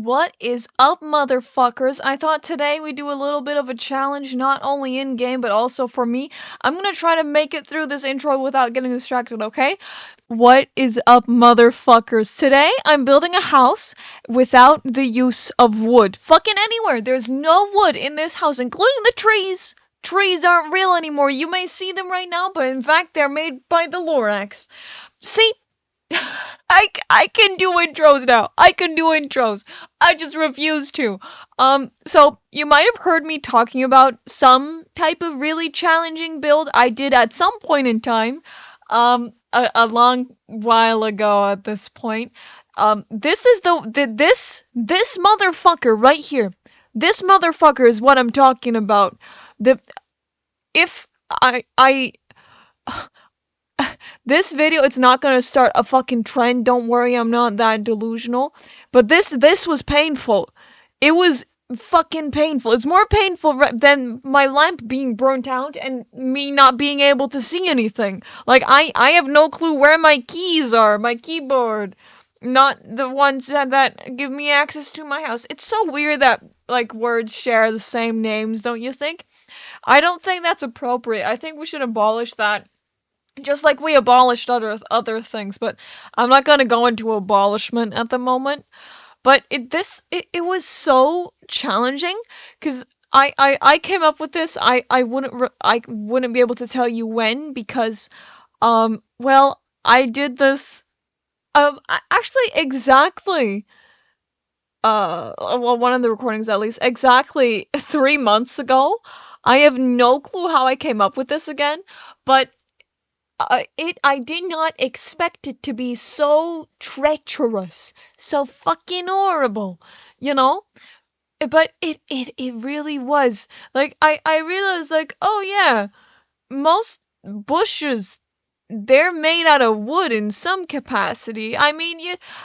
What is up, motherfuckers? I thought today we'd do a little bit of a challenge, not only in-game, but also for me. I'm gonna try to make it through this intro without getting distracted, okay? What is up, motherfuckers? Today, I'm building a house without the use of wood. Fucking anywhere. There's no wood in this house, including the trees. Trees aren't real anymore. You may see them right now, but in fact, they're made by the Lorax. See? I can do intros now. I can do intros. I just refuse to. So you might have heard me talking about some type of really challenging build I did at some point in time. A long while ago at this point. This is this motherfucker right here. This motherfucker is what I'm talking about. The if I This video, it's not gonna start a fucking trend. Don't worry, I'm not that delusional. But this was painful. It was fucking painful. It's more painful than my lamp being burnt out and me not being able to see anything. Like, I have no clue where my keys are, my keyboard. Not the ones that give me access to my house. It's so weird that, like, words share the same names, don't you think? I don't think that's appropriate. I think we should abolish that. Just like we abolished other things, but I'm not gonna go into abolishment at the moment. But it was so challenging because I came up with this. I wouldn't be able to tell you when because well, I did this actually exactly well, one of the recordings at least exactly 3 months ago. I have no clue how I came up with this again, but I did not expect it to be so treacherous, so fucking horrible, you know? But it really was. Like, I realized, like, oh yeah, most bushes, they're made out of wood in some capacity. I mean,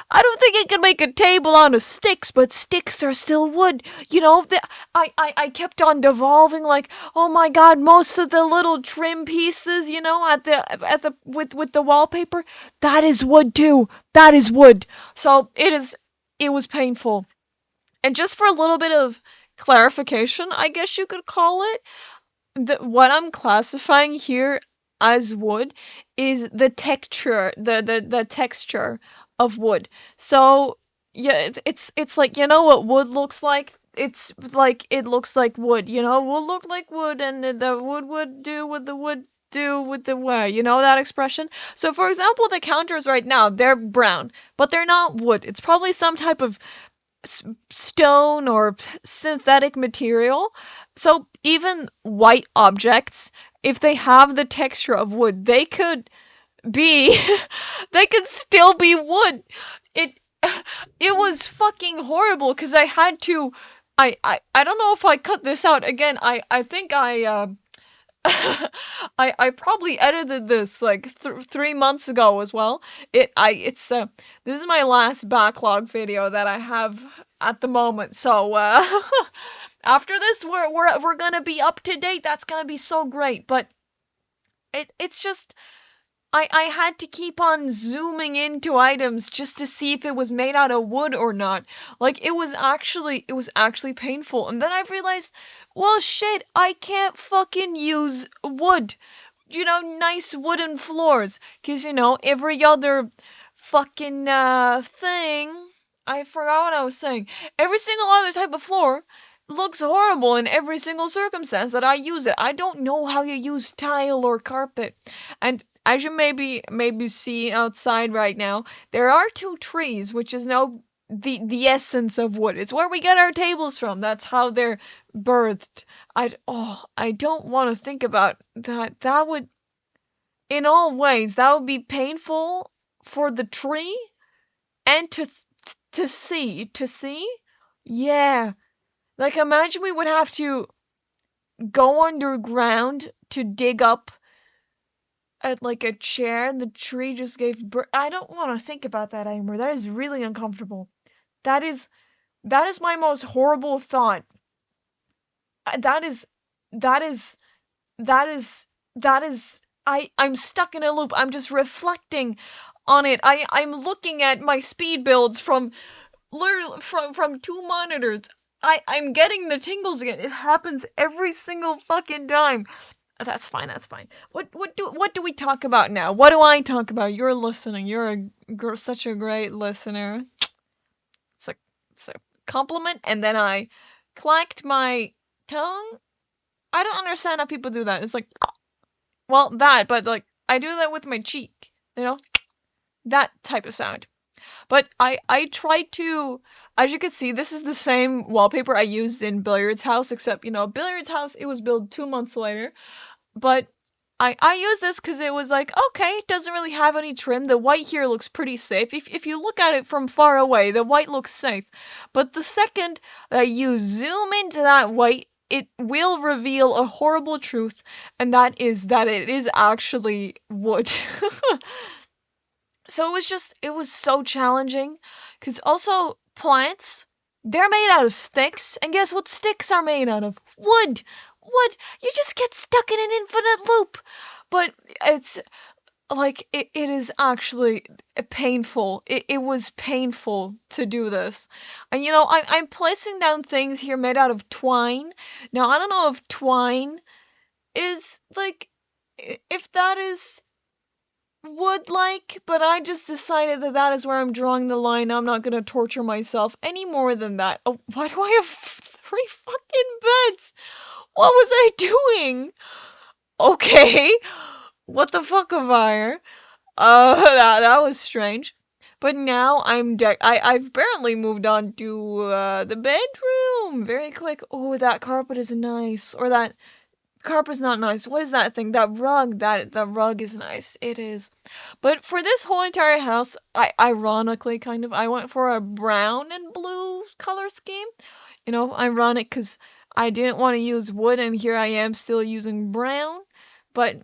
I don't think you can make a table out of sticks, but sticks are still wood. You know, I kept on devolving like, oh my god, most of the little trim pieces, you know, at the with the wallpaper, that is wood too. That is wood. So it was painful. And just for a little bit of clarification, I guess you could call it, what I'm classifying here as wood is the texture, the texture of wood. So yeah, it's like, you know what wood looks like? It's like it looks like wood. You know, wood look like wood, and the wood would do what the wood do with the way. You know that expression? So for example, the counters right now, they're brown, but they're not wood. It's probably some type of stone or synthetic material. So even white objects, if they have the texture of wood, they could be they could still be wood. It it was fucking horrible because I had to I don't know if I cut this out again. I think I probably edited this like 3 months ago as well. This is my last backlog video that I have at the moment. So after this, we're gonna be up to date. That's gonna be so great. But it's just I had to keep on zooming into items just to see if it was made out of wood or not. Like, it was actually painful. And then I realized, well, shit, I can't fucking use wood. You know, nice wooden floors. 'Cause, you know, every other fucking thing, I forgot what I was saying. Every single other type of floor looks horrible in every single circumstance that I use it. I don't know how you use tile or carpet. And as you maybe see outside right now, there are two trees, which is now the essence of wood. It's where we get our tables from. That's how they're birthed. I don't want to think about that. That would, in all ways, that would be painful for the tree and to see. Yeah. Like, imagine we would have to go underground to dig up at like a chair and the tree just gave birth. I don't want to think about that anymore. That is really uncomfortable. That is my most horrible thought. That is that is that is that is I'm stuck in a loop. I'm just reflecting on it. I'm looking at my speed builds from literally from two monitors. I'm getting the tingles again. It happens every single fucking time. That's fine. That's fine. What do we talk about now? What do I talk about? You're listening. Such a great listener. It's a it's a compliment. And then I clacked my tongue. I don't understand how people do that. It's like, well, that, but like I do that with my cheek. You know, that type of sound. But I tried to, as you can see, this is the same wallpaper I used in Billiard's house, except, Billiard's house, it was built 2 months later. But I used this because it was like, okay, it doesn't really have any trim. The white here looks pretty safe. If you look at it from far away, the white looks safe. But the second that you zoom into that white, it will reveal a horrible truth, and that is that it is actually wood. So it was so challenging. Because also, plants, they're made out of sticks. And guess what sticks are made out of? Wood! Wood! You just get stuck in an infinite loop! But it's like, it is actually painful. It was painful to do this. And I'm placing down things here made out of twine. Now, I don't know if twine is, like, if that is would like, but I just decided that that is where I'm drawing the line. I'm not gonna torture myself any more than that. Oh, why do I have 3 fucking beds? What was I doing? Okay, what the fuck, Avire? That was strange. But now I've apparently moved on to the bedroom. Very quick. Oh, that carpet is nice. Or that carpet's not nice. What is that thing? That rug. The rug is nice. It is. But for this whole entire house, ironically, kind of, I went for a brown and blue color scheme. Ironic because I didn't want to use wood, and here I am still using brown. But,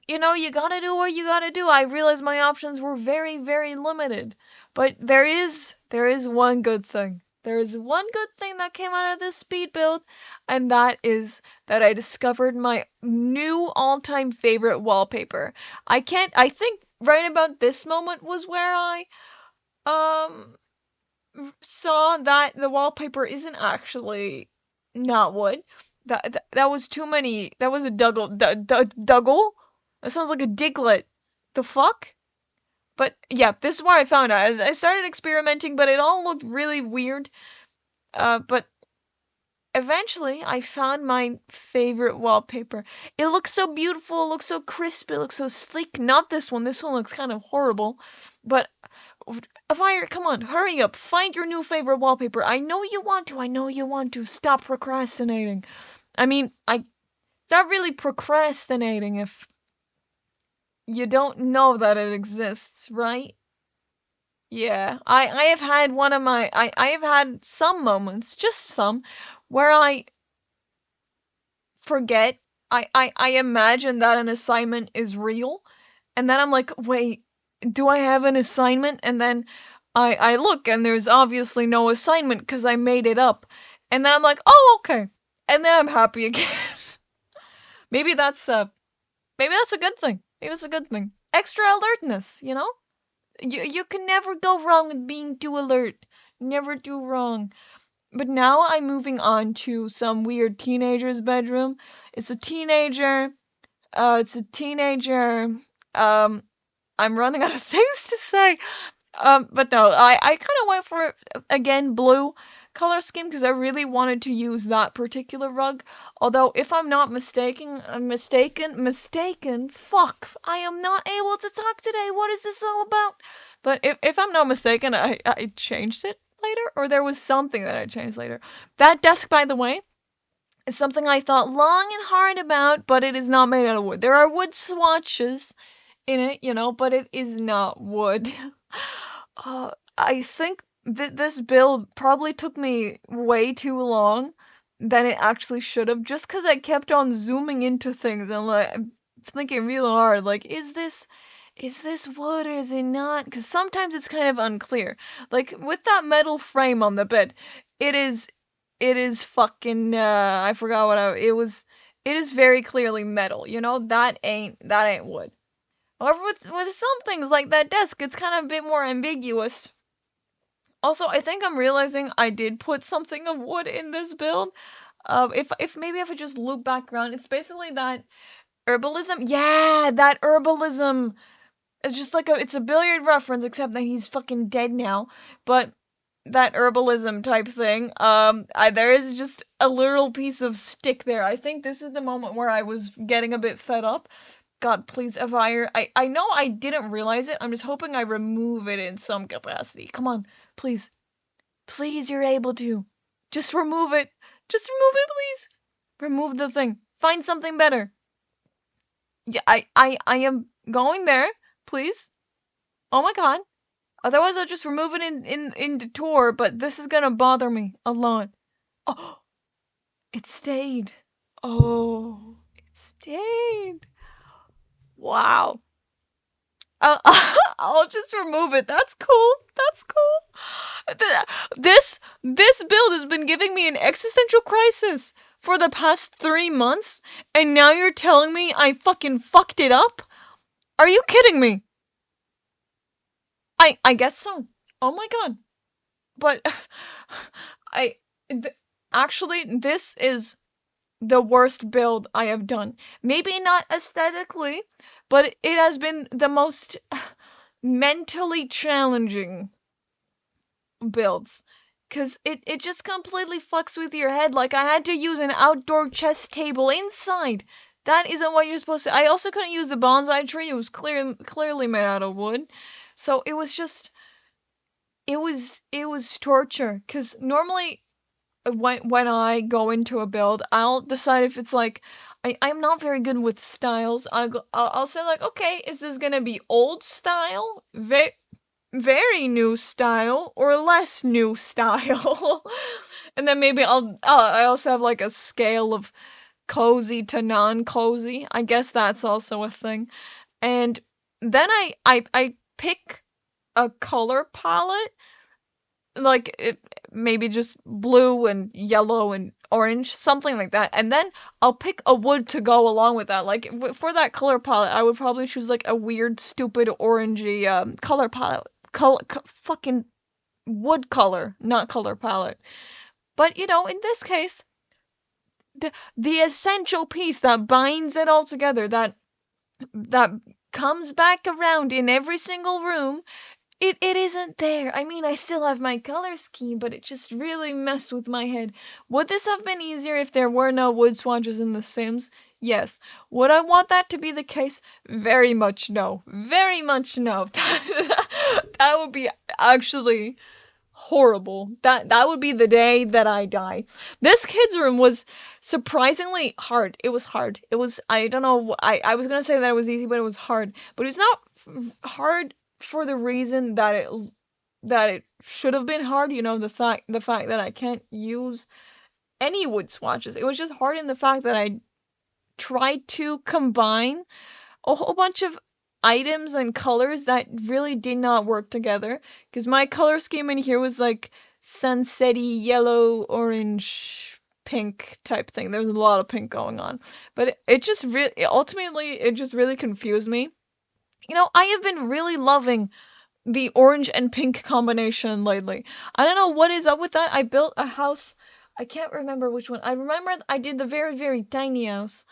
you gotta do what you gotta do. I realized my options were very, very limited. But there is one good thing. There is one good thing that came out of this speed build, and that is that I discovered my new all-time favorite wallpaper. I think right about this moment was where I um saw that the wallpaper isn't actually not wood. That was too many. That was a Dougal. That sounds like a Diglett. The fuck? But yeah, this is where I found out. I started experimenting, but it all looked really weird. But eventually I found my favorite wallpaper. It looks so beautiful, it looks so crisp, it looks so sleek. Not this one. This one looks kind of horrible. But Fire, come on, hurry up. Find your new favorite wallpaper. I know you want to. I know you want to. Stop procrastinating. I mean, it's not really procrastinating if you don't know that it exists, right? Yeah, I have had I have had some moments, just some, where I forget. I imagine that an assignment is real, and then I'm like, wait, do I have an assignment? And then I look, and there's obviously no assignment because I made it up. And then I'm like, oh, okay. And then I'm happy again. Maybe that's a good thing. Maybe it's a good thing. Extra alertness, you know? You can never go wrong with being too alert. Never do wrong. But now I'm moving on to some weird teenager's bedroom. It's a teenager. It's a teenager. I'm running out of things to say. But no, I kind of went for, again, blue color scheme because I really wanted to use that particular rug. Although, if I'm not mistaken, fuck, I am not able to talk today. What is this all about? But if I'm not mistaken, I changed it later, or there was something that I changed later. That desk, by the way, is something I thought long and hard about, but it is not made out of wood. There are wood swatches in it, but it is not wood. I think that this build probably took me way too long than it actually should have, just because I kept on zooming into things and like thinking real hard, like, is this wood or is it not? Because sometimes it's kind of unclear. Like with that metal frame on the bed, it is fucking I forgot it is very clearly metal, that ain't wood. However, with some things like that desk, it's kind of a bit more ambiguous. Also, I think I'm realizing I did put something of wood in this build. If maybe if I just loop back around, it's basically that herbalism. Yeah, that herbalism. It's just like it's a billiard reference, except that he's fucking dead now. But that herbalism type thing. There is just a literal piece of stick there. I think this is the moment where I was getting a bit fed up. God, please, Evire. I know I didn't realize it. I'm just hoping I remove it in some capacity. Come on, please. Please, you're able to. Just remove it. Just remove it, please. Remove the thing. Find something better. Yeah, I am going there. Please. Oh my god. Otherwise, I'll just remove it in the tour, but this is gonna bother me a lot. Oh, it stayed. Oh, it stayed. Wow. Uh, I'll just remove it. That's cool. That's cool. This build has been giving me an existential crisis for the past 3 months, and now you're telling me I fucking fucked it up? Are you kidding me? I guess so. Oh my god. But I th- actually this is the worst build I have done. Maybe not aesthetically, but it has been the most mentally challenging builds. Cause it just completely fucks with your head. Like I had to use an outdoor chess table inside. That isn't what you're supposed to. I also couldn't use the bonsai tree. It was clearly made out of wood. So it was just it was torture. Cause normally when I go into a build, I'll decide if it's like I'm not very good with styles. I'll say like, okay, is this gonna be old style, very new style, or less new style? And then maybe I also have like a scale of cozy to non-cozy. I guess that's also a thing. And then I pick a color palette like maybe just blue and yellow and orange, something like that. And then I'll pick a wood to go along with that. Like for that color palette, I would probably choose like a weird, stupid, orangey color palette, fucking wood color, not color palette. But in this case, the essential piece that binds it all together, that comes back around in every single room it isn't there. I mean, I still have my color scheme, but it just really messed with my head. Would this have been easier if there were no wood swatches in The Sims? Yes. Would I want that to be the case? Very much no. Very much no. That would be actually horrible. That would be the day that I die. This kids room was surprisingly hard. It was hard. It was I don't know. I was gonna say that it was easy, but it was hard. But it's not hard for the reason that it should have been hard. The fact that I can't use any wood swatches. It was just hard in the fact that I tried to combine a whole bunch of items and colors that really did not work together. Because my color scheme in here was like sunsetty yellow, orange, pink type thing. There was a lot of pink going on. But it just really, ultimately, it just really confused me. I have been really loving the orange and pink combination lately. I don't know what is up with that. I built a house. I can't remember which one. I remember I did the very, very tiny house,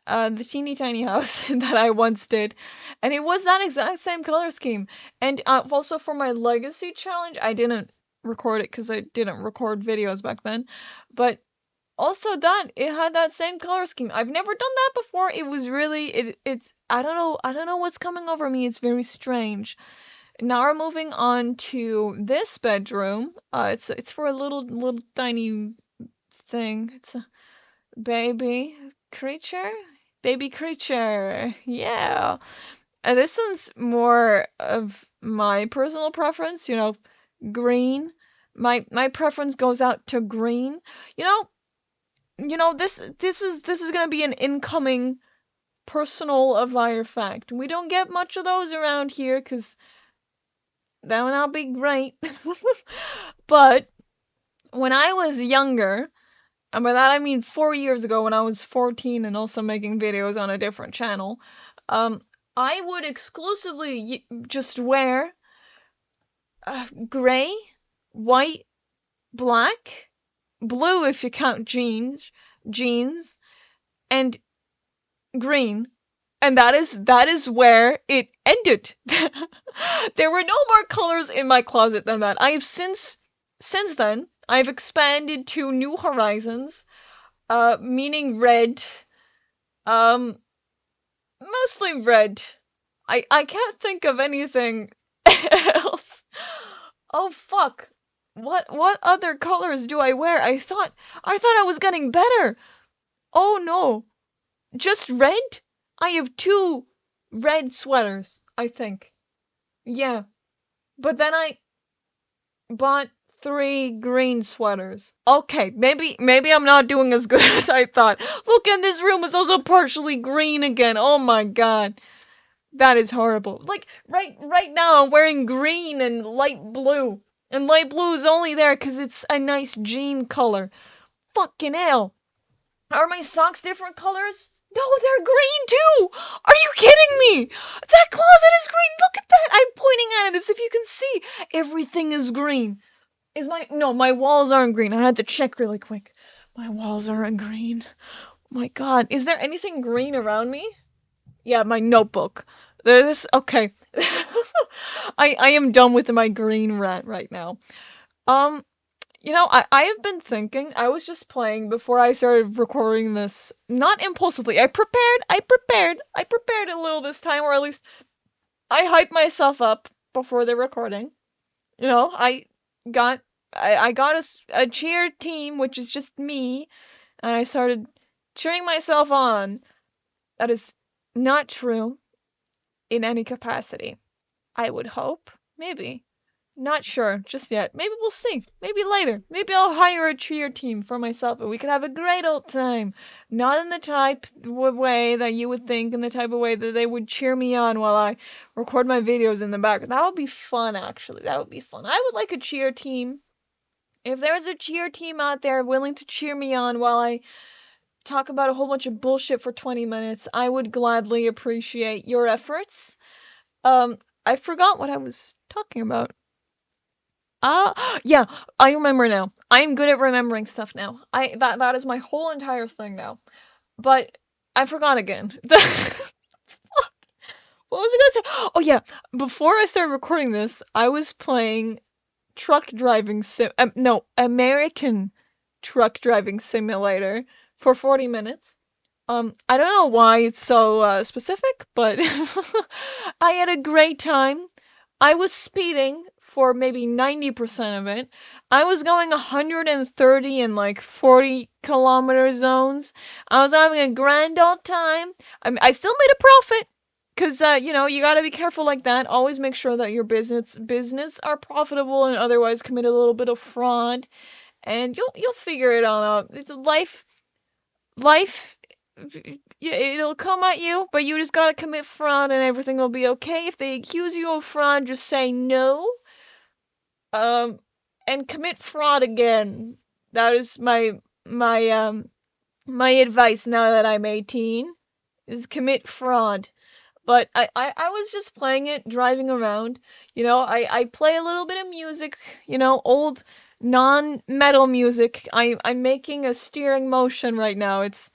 the teeny tiny house that I once did, and it was that exact same color scheme. And also for my legacy challenge, I didn't record it because I didn't record videos back then, but also that it had that same color scheme. I've never done that before. It was really it's I don't know what's coming over me. It's very strange. Now we're moving on to this bedroom. It's for a little tiny thing. It's a baby creature. Baby creature. Yeah. And this one's more of my personal preference, green. My preference goes out to green. You know, this is gonna be an incoming personal Avire fact. We don't get much of those around here, 'cause that would not be great. But when I was younger, and by that I mean 4 years ago when I was 14 and also making videos on a different channel, I would exclusively just wear gray white, black, blue if you count jeans, and green. And that is where it ended. There were no more colors in my closet than that. I have since then I've expanded to new horizons, meaning red, um, mostly red. I can't think of anything else. Oh fuck. What other colors do I wear? I thought I was getting better. Oh no. Just red? I have two red sweaters, I think. Yeah. But then I bought three green sweaters. Okay, maybe I'm not doing as good as I thought. Look, in this room is also partially green again. Oh my god. That is horrible. Like right now I'm wearing green and light blue. And light blue is only there 'cause it's a nice jean color. Fucking hell. Are my socks different colors? No, they're green too! Are you kidding me? That closet is green! Look at that! I'm pointing at it as if you can see. Everything is green. No, my walls aren't green. I had to check really quick. My walls aren't green. My god, is there anything green around me? Yeah, my notebook. Okay. I am done with my green rant right now. Um, I have been thinking, I was just playing before I started recording this, not impulsively. I prepared a little this time, or at least I hyped myself up before the recording. I got, I got a cheer team, which is just me, and I started cheering myself on. That is not true in any capacity. I would hope. Maybe. Not sure just yet. Maybe we'll see. Maybe later. Maybe I'll hire a cheer team for myself and we can have a great old time. Not in the type of way that you would think, in the type of way that they would cheer me on while I record my videos in the background. That would be fun, actually. That would be fun. I would like a cheer team. If there's a cheer team out there willing to cheer me on while I talk about a whole bunch of bullshit for 20 minutes, I would gladly appreciate your efforts. I forgot what I was talking about. Yeah, I remember now. I'm good at remembering stuff now. That is my whole entire thing now. But I forgot again. What was I gonna say? Oh yeah, before I started recording this, I was playing truck driving no, American truck driving simulator for 40 minutes. I don't know why it's so specific, but I had a great time. I was speeding for maybe 90% of it. I was going 130 in like 40-kilometer zones. I was having a grand old time. I still made a profit. Cause you gotta be careful like that. Always make sure that your business are profitable and otherwise commit a little bit of fraud, and you'll figure it all out. It's life, yeah, it'll come at you, but you just gotta commit fraud and everything will be okay. If they accuse you of fraud, just say no, um, and commit fraud again. That is my advice now that I'm 18, is commit fraud. But I was just playing it, driving around. I play a little bit of music, old non-metal music. I'm making a steering motion right now. It's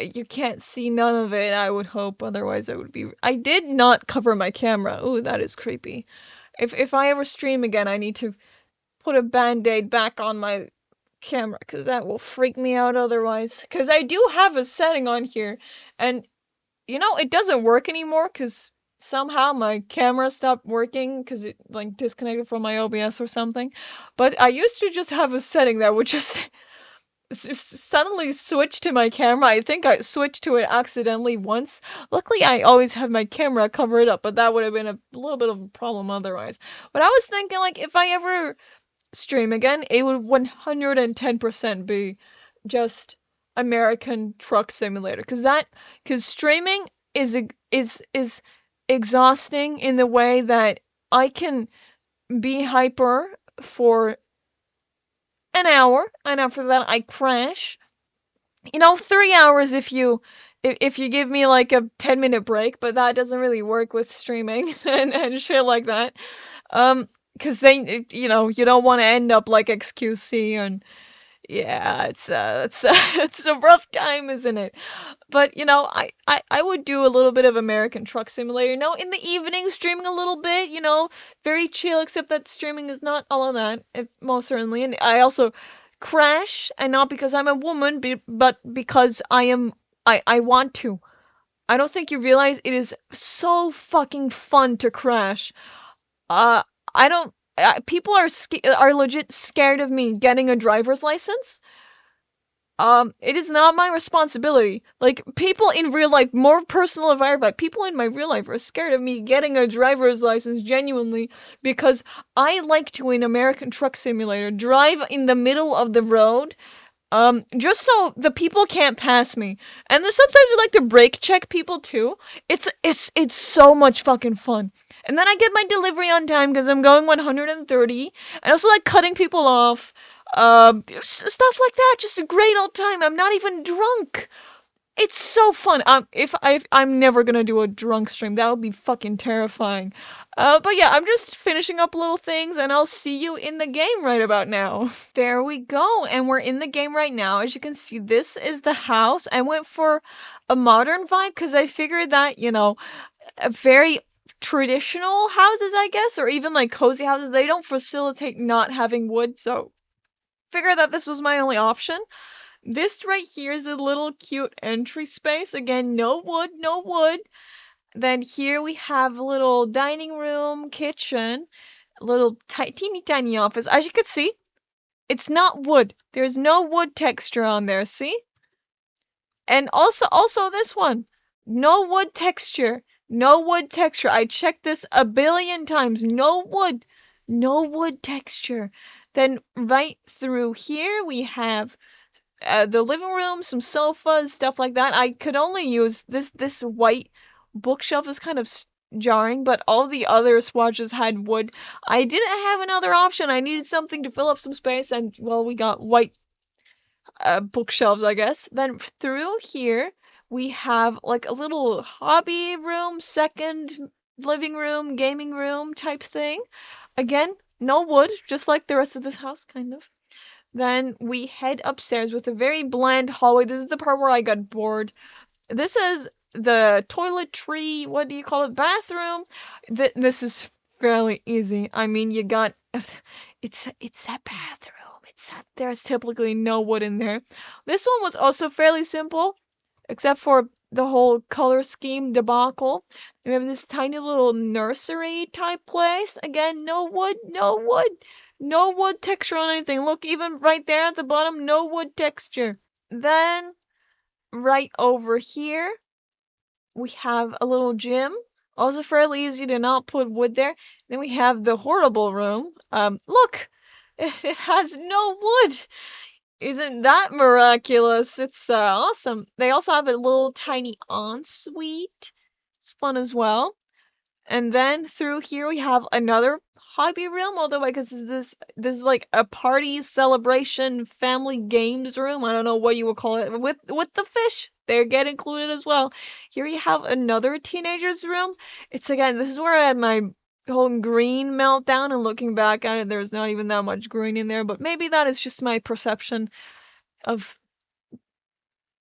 you can't see none of it, I would hope, otherwise I did not cover my camera. Ooh, that is creepy. If I ever stream again, I need to put a band-aid back on my camera, because that will freak me out otherwise. Because I do have a setting on here, and it doesn't work anymore, because somehow my camera stopped working because it like disconnected from my OBS or something. But I used to just have a setting that would just suddenly switch to my camera. I think I switched to it accidentally once. Luckily, I always have my camera covered up, but that would have been a little bit of a problem otherwise. But I was thinking, like, if I ever stream again, it would 110% be just American Truck Simulator, because streaming is exhausting in the way that I can be hyper for an hour, and after that I crash. 3 hours if you give me like a 10-minute break, but that doesn't really work with streaming and shit like that. Um, because then you don't want to end up like XQC and yeah, it's a rough time, isn't it? But I would do a little bit of American Truck Simulator, in the evening, streaming a little bit, very chill, except that streaming is not all of that, most certainly. And I also crash, and not because I'm a woman, but because I want to. I don't think you realize it is so fucking fun to crash. Uh, I don't. People are legit scared of me getting a driver's license. It is not my responsibility. Like, people in real life, more personal environment, people in my real life are scared of me getting a driver's license genuinely because I like to, in American Truck Simulator, drive in the middle of the road, just so the people can't pass me. And then sometimes I like to brake check people too. It's so much fucking fun. And then I get my delivery on time because I'm going 130. I also like cutting people off. Stuff like that. Just a great old time. I'm not even drunk. It's so fun. I'm never gonna do a drunk stream. That would be fucking terrifying. But yeah, I'm just finishing up little things, and I'll see you in the game right about now. There we go, and we're in the game right now. As you can see, this is the house. I went for a modern vibe because I figured that, a very traditional houses, I guess, or even like cozy houses, they don't facilitate not having wood, so figured that this was my only option. This right here is a little cute entry space. Again, no wood, no wood. Then here we have a little dining room, kitchen, a little teeny tiny office. As you can see, it's not wood. There's no wood texture on there, see? And also this one. No wood texture. No wood texture. I checked this a billion times. No wood. No wood texture. Then right through here we have the living room, some sofas, stuff like that. I could only use this white bookshelf is kind of jarring, but all the other swatches had wood. I didn't have another option. I needed something to fill up some space, and well, we got white bookshelves, I guess. Then through here, we have like a little hobby room, second living room, gaming room type thing. Again, no wood, just like the rest of this house, kind of. Then we head upstairs with a very bland hallway. This is the part where I got bored. This is the toiletry, what do you call it, bathroom. This is fairly easy. I mean, you got, it's a bathroom. There's typically no wood in there. This one was also fairly simple, except for the whole color scheme debacle. We have this tiny little nursery type place. Again, no wood, no wood, no wood texture on anything. Look, even right there at the bottom, no wood texture. Then, right over here, we have a little gym. Also fairly easy to not put wood there. Then we have the horrible room. Look! It has no wood! Isn't that miraculous? It's awesome. They also have a little tiny ensuite. It's fun as well. And then through here we have another hobby room, although I guess this is like a party celebration family games room. I don't know what you would call it. With the fish, they get included as well. Here you have another teenager's room. It's again, this is where I had my whole green meltdown, and looking back at it, there's not even that much green in there, but maybe that is just my perception of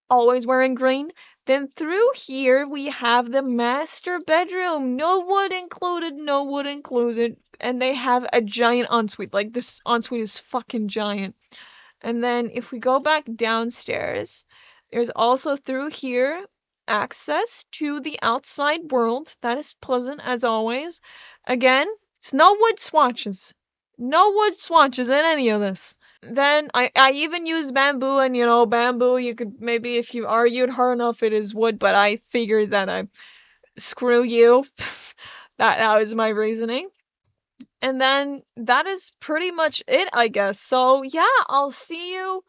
always wearing green. Then through here we have the master bedroom. No wood included, no wood included. And they have a giant ensuite. Like, this ensuite is fucking giant. And then if we go back downstairs, there's also through here access to the outside world. That is pleasant as always. Again, it's no wood swatches. No wood swatches in any of this. Then I even used bamboo, and bamboo, you could maybe, if you argued hard enough, it is wood, but I figured that screw you. That was my reasoning. And then that is pretty much it, I guess. So yeah, I'll see you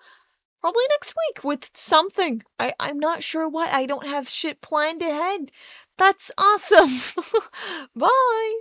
probably next week with something. I'm not sure what. I don't have shit planned ahead. That's awesome. Bye.